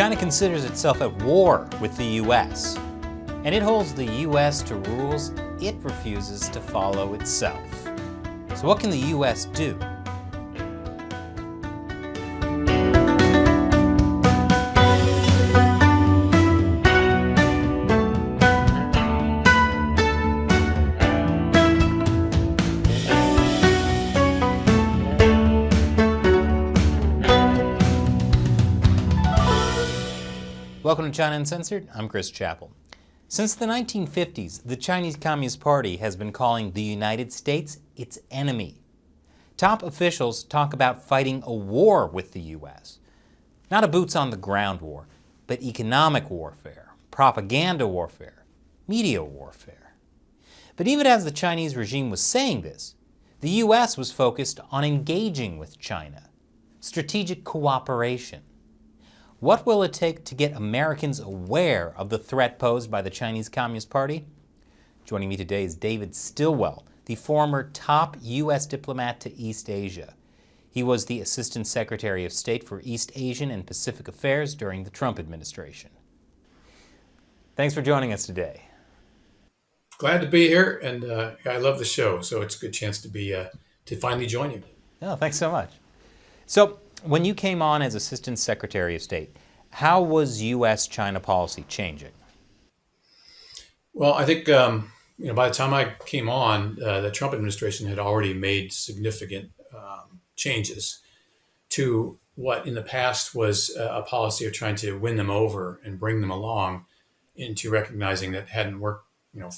China considers itself at war with the U.S., and it holds the U.S. to rules it refuses to follow itself. So what can the U.S. do? Welcome to China Uncensored. I'm Chris Chappell. Since the 1950s, the Chinese Communist Party has been calling the United States its enemy. Top officials talk about fighting a war with the U.S. Not a boots-on-the-ground war, but economic warfare, propaganda warfare, media warfare. But even as the Chinese regime was saying this, the U.S. was focused on engaging with China, strategic cooperation. What will it take to get Americans aware of the threat posed by the Chinese Communist Party? Joining me today is David Stilwell, the former top U.S. diplomat to East Asia. He was the Assistant Secretary of State for East Asian and Pacific Affairs during the Trump administration. Thanks for joining us today. Glad to be here, and I love the show, so it's a good chance to finally join you. Oh, thanks so much. So, when you came on as Assistant Secretary of State, how was U.S.-China policy changing? Well, I think by the time I came on, the Trump administration had already made significant changes to what in the past was a policy of trying to win them over and bring them along into recognizing that hadn't worked.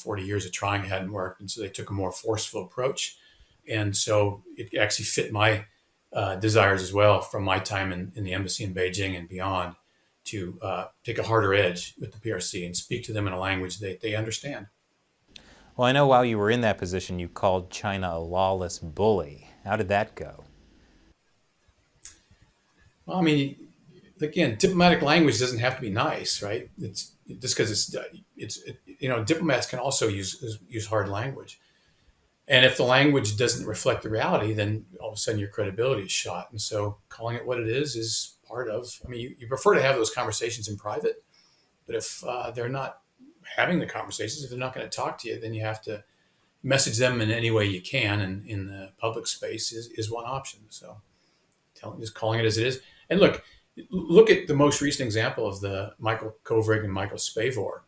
40 years of trying hadn't worked, and so they took a more forceful approach. And so it actually fit my desires as well from my time in the embassy in Beijing and beyond to take a harder edge with the PRC and speak to them in a language they understand. Well, I know while you were in that position, you called China a lawless bully. How did that go? Well, I mean, again, diplomatic language doesn't have to be nice, right? It's just because diplomats can also use hard language. And if the language doesn't reflect the reality, then all of a sudden your credibility is shot. And so calling it what it is part of, you prefer to have those conversations in private, but if they're not having the conversations, if they're not going to talk to you, then you have to message them in any way you can. And in the public space is one option. So just calling it as it is. And look at the most recent example of the Michael Kovrig and Michael Spavor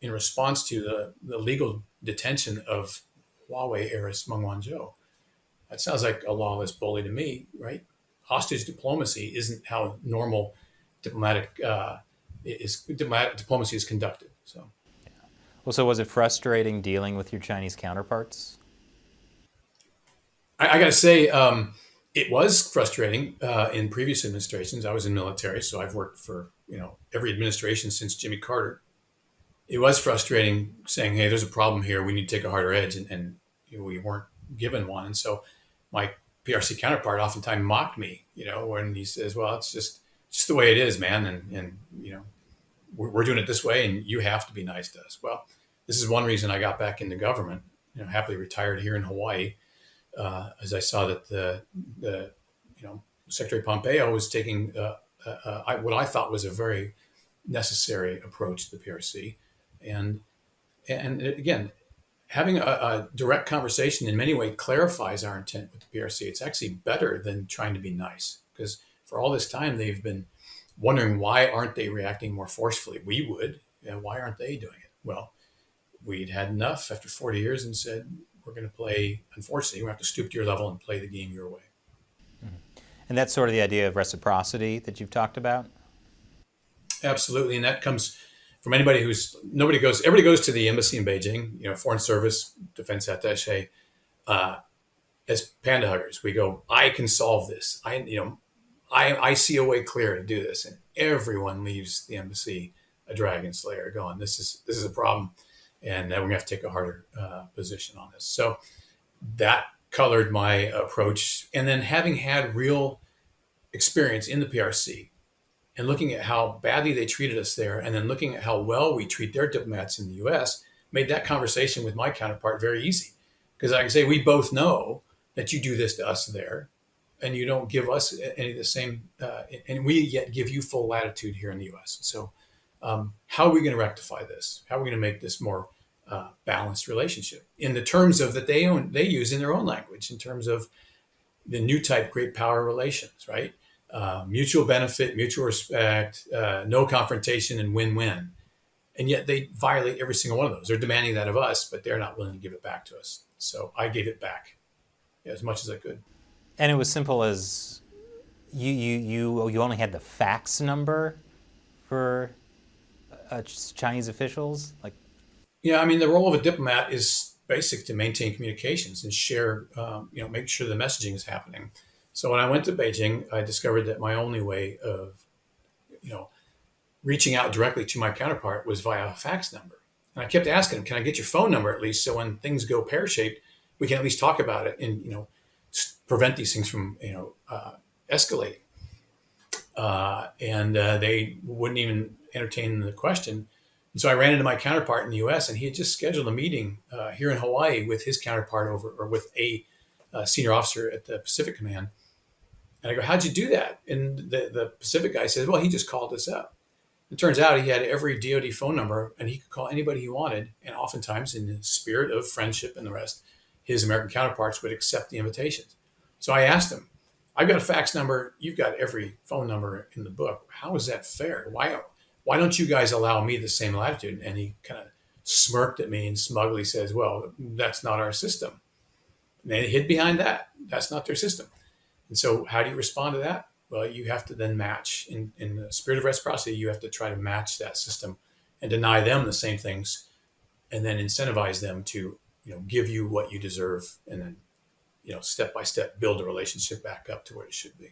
in response to the legal detention of Huawei heiress Meng Wanzhou. That sounds like a lawless bully to me, right? Hostage diplomacy isn't how normal diplomatic diplomacy is conducted. So, yeah. Well, so was it frustrating dealing with your Chinese counterparts? I got to say, it was frustrating in previous administrations. I was in military, so I've worked for every administration since Jimmy Carter. It was frustrating saying, hey, there's a problem here. We need to take a harder edge. And we weren't given one. And so my PRC counterpart oftentimes mocked me, when he says, well, it's just the way it is, man. And we're doing it this way and you have to be nice to us. Well, this is one reason I got back into government, happily retired here in Hawaii, as I saw that the Secretary Pompeo was taking what I thought was a very necessary approach to the PRC. And again, having a direct conversation in many ways clarifies our intent with the PRC. It's actually better than trying to be nice, because for all this time, they've been wondering, why aren't they reacting more forcefully? We would, and why aren't they doing it? Well, we'd had enough after 40 years and said, we're going to play, unfortunately, we have to stoop to your level and play the game your way. Mm-hmm. And that's sort of the idea of reciprocity that you've talked about? Absolutely, and that comes from everybody goes to the embassy in Beijing, Foreign Service, Defense Attaché, as panda huggers. We go, I can solve this. I see a way clear to do this. And everyone leaves the embassy a dragon slayer going, this is a problem. And we're gonna have to take a harder position on this. So that colored my approach. And then having had real experience in the PRC, and looking at how badly they treated us there, and then looking at how well we treat their diplomats in the U.S., made that conversation with my counterpart very easy. Because I can say, we both know that you do this to us there, and you don't give us any of the same, and we yet give you full latitude here in the U.S. So how are we going to rectify this? How are we going to make this more balanced relationship in the terms of that they use in their own language, in terms of the new type great power relations, right? Mutual benefit, mutual respect, no confrontation, and win-win. And yet they violate every single one of those. They're demanding that of us, but they're not willing to give it back to us. So I gave it back as much as I could. And it was simple as you only had the fax number for Chinese officials? Like, yeah, I mean, the role of a diplomat is basic to maintain communications and share, make sure the messaging is happening. So when I went to Beijing, I discovered that my only way of, reaching out directly to my counterpart was via a fax number. And I kept asking him, can I get your phone number at least, so when things go pear-shaped, we can at least talk about it and, prevent these things from, escalating. And they wouldn't even entertain the question. And so I ran into my counterpart in the U.S., and he had just scheduled a meeting here in Hawaii with his counterpart with a senior officer at the Pacific Command. And I go, how'd you do that? And the Pacific guy says, well, he just called us up. It turns out he had every DoD phone number, and he could call anybody he wanted. And oftentimes, in the spirit of friendship and the rest, his American counterparts would accept the invitations. So I asked him, I've got a fax number. You've got every phone number in the book. How is that fair? Why don't you guys allow me the same latitude? And he kind of smirked at me and smugly says, well, that's not our system. And they hid behind that. That's not their system. And so how do you respond to that? Well, you have to then match. In the spirit of reciprocity, you have to try to match that system and deny them the same things, and then incentivize them to give you what you deserve, and then step by step build a relationship back up to where it should be.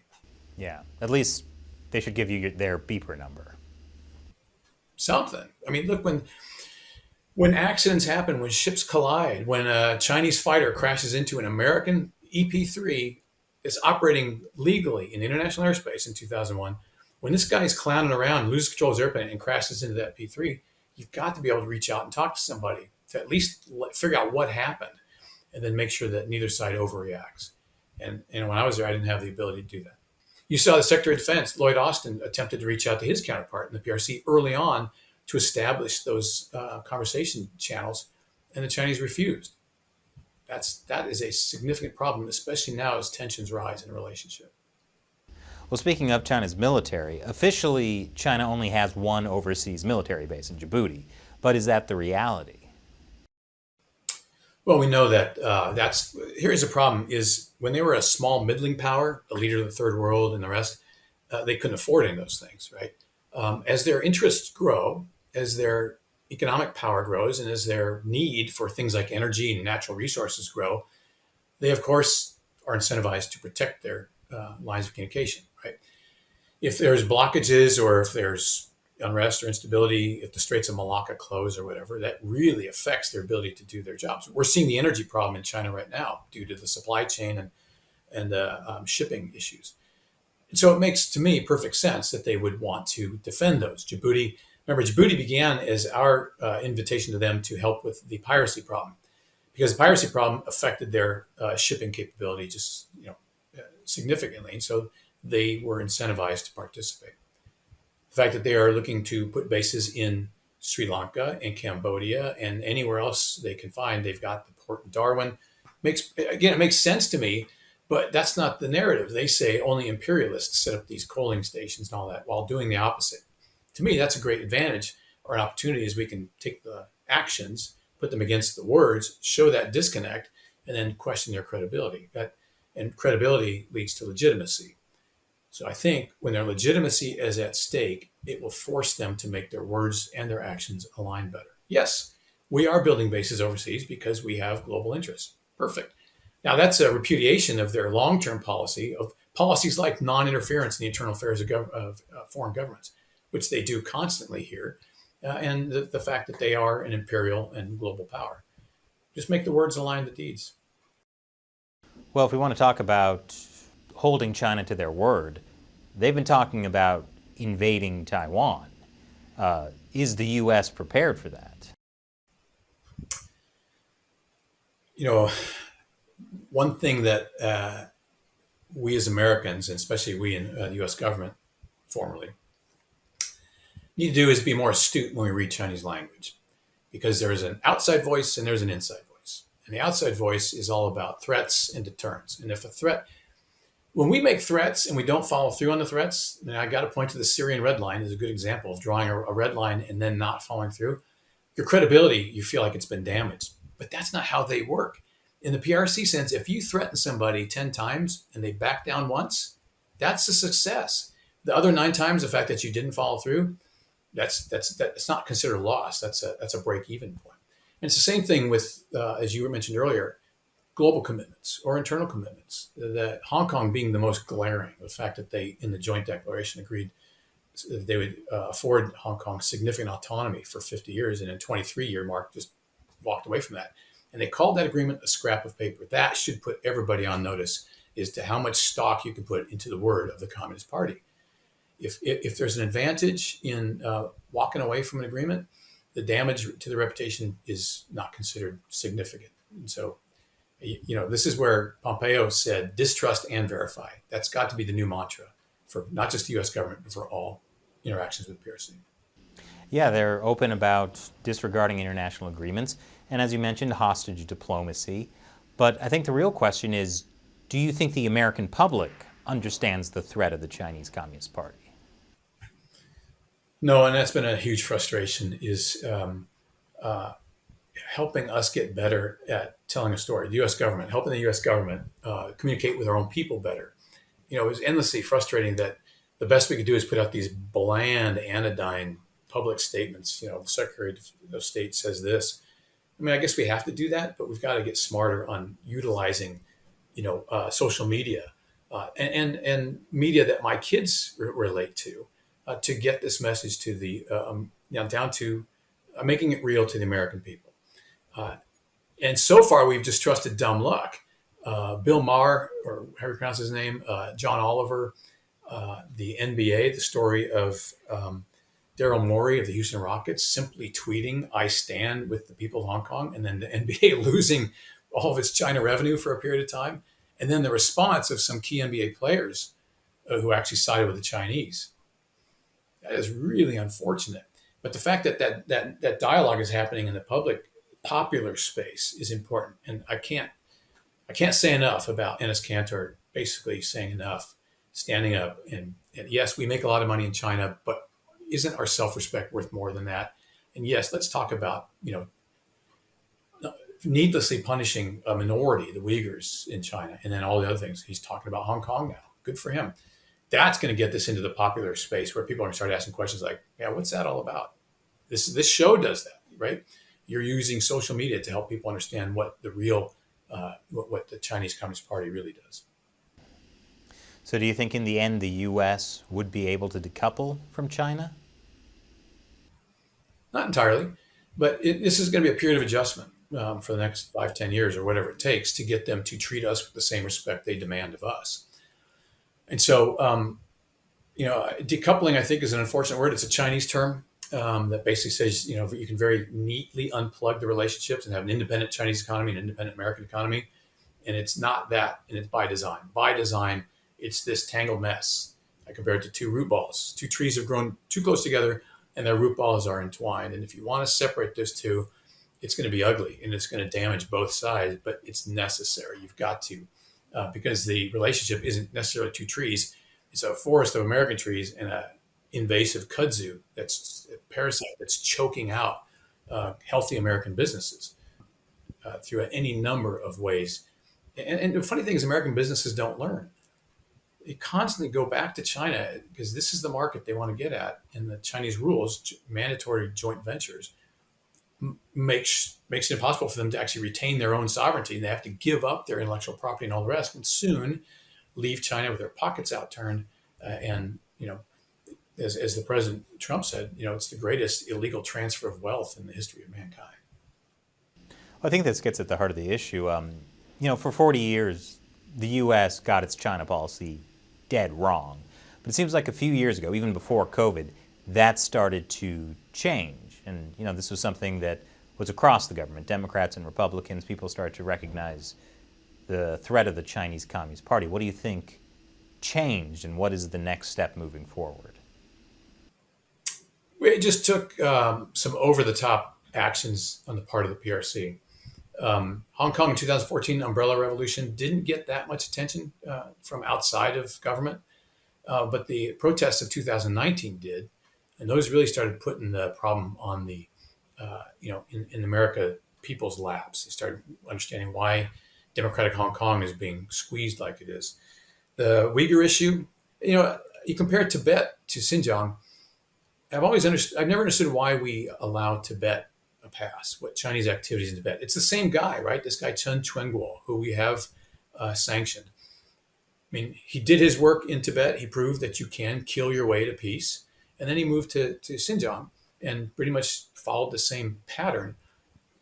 Yeah, at least they should give you their beeper number. Something. I mean, look, when accidents happen, when ships collide, when a Chinese fighter crashes into an American EP-3 that's operating legally in international airspace in 2001, when this guy is clowning around, loses control of his airplane, and crashes into that P-3, you've got to be able to reach out and talk to somebody to at least figure out what happened, and then make sure that neither side overreacts. And when I was there, I didn't have the ability to do that. You saw the Secretary of Defense, Lloyd Austin, attempted to reach out to his counterpart in the PRC early on to establish those conversation channels, and the Chinese refused. That is a significant problem, especially now as tensions rise in a relationship. Well, speaking of China's military, officially China only has one overseas military base in Djibouti, but is that the reality? Well, we know that here's the problem is when they were a small middling power, a leader of the third world and the rest, they couldn't afford any of those things, right? As their interests grow, as their economic power grows, and as their need for things like energy and natural resources grow, they, of course, are incentivized to protect their lines of communication, right? If there's blockages or if there's unrest or instability, if the Straits of Malacca close or whatever, that really affects their ability to do their jobs. We're seeing the energy problem in China right now due to the supply chain and shipping issues. And so it makes, to me, perfect sense that they would want to defend those. Remember, Djibouti began as our invitation to them to help with the piracy problem, because the piracy problem affected their shipping capability just significantly. And so they were incentivized to participate. The fact that they are looking to put bases in Sri Lanka and Cambodia and anywhere else they can find, they've got the port in Darwin. It makes sense to me, but that's not the narrative. They say only imperialists set up these coaling stations and all that while doing the opposite. To me, that's a great advantage or an opportunity, is we can take the actions, put them against the words, show that disconnect, and then question their credibility. And credibility leads to legitimacy. So I think when their legitimacy is at stake, it will force them to make their words and their actions align better. Yes, we are building bases overseas because we have global interests. Perfect. Now, that's a repudiation of their long-term policy, of policies like non-interference in the internal affairs of foreign governments, which they do constantly here, and the fact that they are an imperial and global power. Just make the words align the deeds. Well, if we want to talk about holding China to their word, they've been talking about invading Taiwan. Is the U.S. prepared for that? One thing that we as Americans, and especially we in the U.S. government formerly, need to do is be more astute when we read Chinese language, because there is an outside voice and there's an inside voice. And the outside voice is all about threats and deterrence. And if a threat, when we make threats and we don't follow through on the threats, then I got to point to the Syrian red line as a good example of drawing a red line and then not following through. Your credibility, you feel like it's been damaged. But that's not how they work. In the PRC sense, if you threaten somebody 10 times and they back down once, that's a success. The other 9 times, the fact that you didn't follow through, that's not considered a loss. That's a break-even point. And it's the same thing with, as you mentioned earlier, global commitments or internal commitments. That Hong Kong being the most glaring, the fact that they, in the joint declaration, agreed that they would afford Hong Kong significant autonomy for 50 years, and in 23-year mark just walked away from that. And they called that agreement a scrap of paper. That should put everybody on notice as to how much stock you can put into the word of the Communist Party. If there's an advantage in walking away from an agreement, the damage to the reputation is not considered significant. And so, this is where Pompeo said, distrust and verify. That's got to be the new mantra for not just the U.S. government, but for all interactions with PRC. Yeah, they're open about disregarding international agreements, and as you mentioned, hostage diplomacy. But I think the real question is, do you think the American public understands the threat of the Chinese Communist Party? No, and that's been a huge frustration, is helping us get better at telling a story. The U.S. government, helping the U.S. government communicate with our own people better. It was endlessly frustrating that the best we could do is put out these bland, anodyne public statements. The Secretary of State says this. I mean, I guess we have to do that, but we've got to get smarter on utilizing, social media and media that my kids relate to get this message to the down to making it real to the American people. And so far, we've just trusted dumb luck. Bill Maher, or how do you pronounce his name, John Oliver, the NBA, the story of Daryl Morey of the Houston Rockets simply tweeting, "I stand with the people of Hong Kong," and then the NBA losing all of its China revenue for a period of time. And then the response of some key NBA players who actually sided with the Chinese. That is really unfortunate. But the fact that dialogue is happening in the public, popular space is important. And I can't say enough about Enes Kanter basically saying enough, standing up. And yes, we make a lot of money in China, but isn't our self-respect worth more than that? And yes, let's talk about, needlessly punishing a minority, the Uyghurs in China, and then all the other things. He's talking about Hong Kong now. Good for him. That's going to get this into the popular space where people are going to start asking questions like, yeah, what's that all about? This show does that, right? You're using social media to help people understand what the real, what the Chinese Communist Party really does. So do you think in the end the U.S. would be able to decouple from China? Not entirely, but this is going to be a period of adjustment for the next 5-10 years or whatever it takes to get them to treat us with the same respect they demand of us. And so, decoupling, I think, is an unfortunate word. It's a Chinese term that basically says, you can very neatly unplug the relationships and have an independent Chinese economy and an independent American economy. And it's not that, and it's by design. By design, it's this tangled mess. I compare it to 2 root balls. 2 trees have grown too close together, and their root balls are entwined. And if you want to separate those 2, it's going to be ugly, and it's going to damage both sides, but it's necessary. You've got to. Because the relationship isn't necessarily 2 trees. It's a forest of American trees and an invasive kudzu, that's a parasite that's choking out healthy American businesses through any number of ways. And the funny thing is, American businesses don't learn. They constantly go back to China because this is the market they want to get at. And the Chinese rules, mandatory joint ventures, makes it impossible for them to actually retain their own sovereignty, and they have to give up their intellectual property and all the rest, and soon leave China with their pockets outturned. And as the President Trump said, it's the greatest illegal transfer of wealth in the history of mankind. I think this gets at the heart of the issue. For 40 years, the U.S. got its China policy dead wrong. But it seems like a few years ago, even before COVID, that started to change. And, this was something that was across the government. Democrats and Republicans, people started to recognize the threat of the Chinese Communist Party. What do you think changed, and what is the next step moving forward? It just took some over-the-top actions on the part of the PRC. Hong Kong in 2014 umbrella revolution didn't get that much attention from outside of government, but the protests of 2019 did, and those really started putting the problem on the in America people's laps. They started understanding why democratic Hong Kong is being squeezed like it is. The Uyghur issue, you compare Tibet to Xinjiang. I've never understood why we allow Tibet a pass. What Chinese activities in Tibet? It's the same guy, right? This guy Chen Quanguo, who we have sanctioned. I mean, he did his work in Tibet. He proved that you can kill your way to peace, and then he moved to Xinjiang and pretty much followed the same pattern.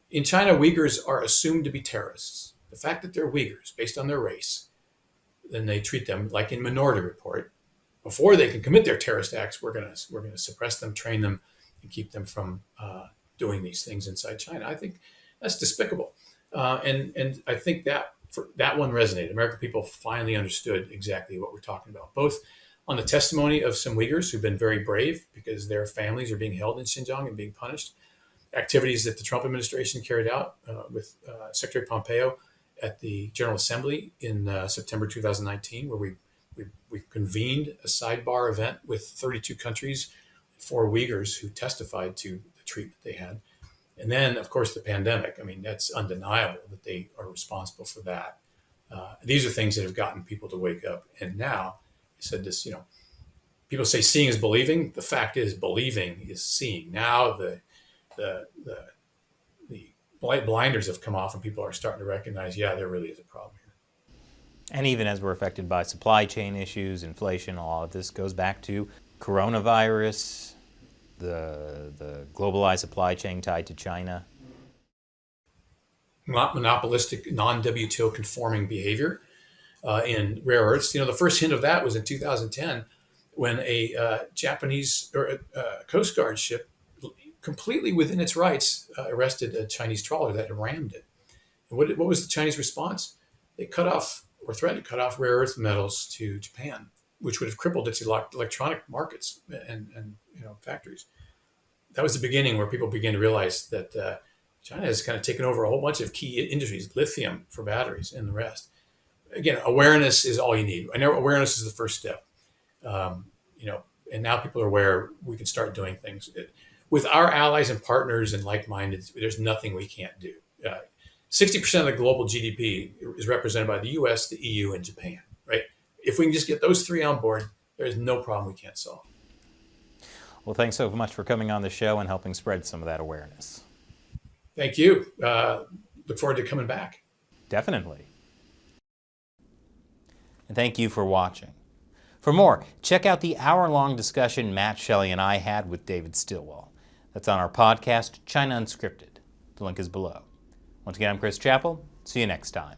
In China, Uyghurs are assumed to be terrorists. The fact that they're Uyghurs, based on their race, then they treat them like in Minority Report. Before they can commit their terrorist acts, we're going to suppress them, train them, and keep them from doing these things inside China. I think that's despicable, and I think that one resonated. American people finally understood exactly what we're talking about, both on the testimony of some Uyghurs who've been very brave because their families are being held in Xinjiang and being punished, activities that the Trump administration carried out with Secretary Pompeo at the General Assembly in September 2019, where we convened a sidebar event with 32 countries for Uyghurs who testified to the treatment they had. And then, of course, the pandemic. I mean, that's undeniable that they are responsible for that. These are things that have gotten people to wake up. And now, I said this, people say seeing is believing. The fact is believing is seeing. Now the blinders have come off and people are starting to recognize, yeah, there really is a problem here. And even as we're affected by supply chain issues, inflation, all of this goes back to coronavirus, the globalized supply chain tied to China. Monopolistic, non-WTO conforming behavior in rare earths. The first hint of that was in 2010 when a Japanese Coast Guard ship, completely within its rights, arrested a Chinese trawler that had rammed it. And what was the Chinese response? They cut off or threatened to cut off rare earth metals to Japan, which would have crippled its electronic markets and factories. That was the beginning where people began to realize that China has kind of taken over a whole bunch of key industries, lithium for batteries and the rest. Again, awareness is all you need. I know awareness is the first step. And now people are aware we can start doing things. With our allies and partners and like-minded, there's nothing we can't do. 60% of the global GDP is represented by the US, the EU, and Japan, right? If we can just get those three on board, there's no problem we can't solve. Well, thanks so much for coming on the show and helping spread some of that awareness. Thank you. Look forward to coming back. Definitely. And thank you for watching. For more, check out the hour-long discussion Matt Shelley and I had with David Stilwell. That's on our podcast, China Unscripted. The link is below. Once again, I'm Chris Chappell. See you next time.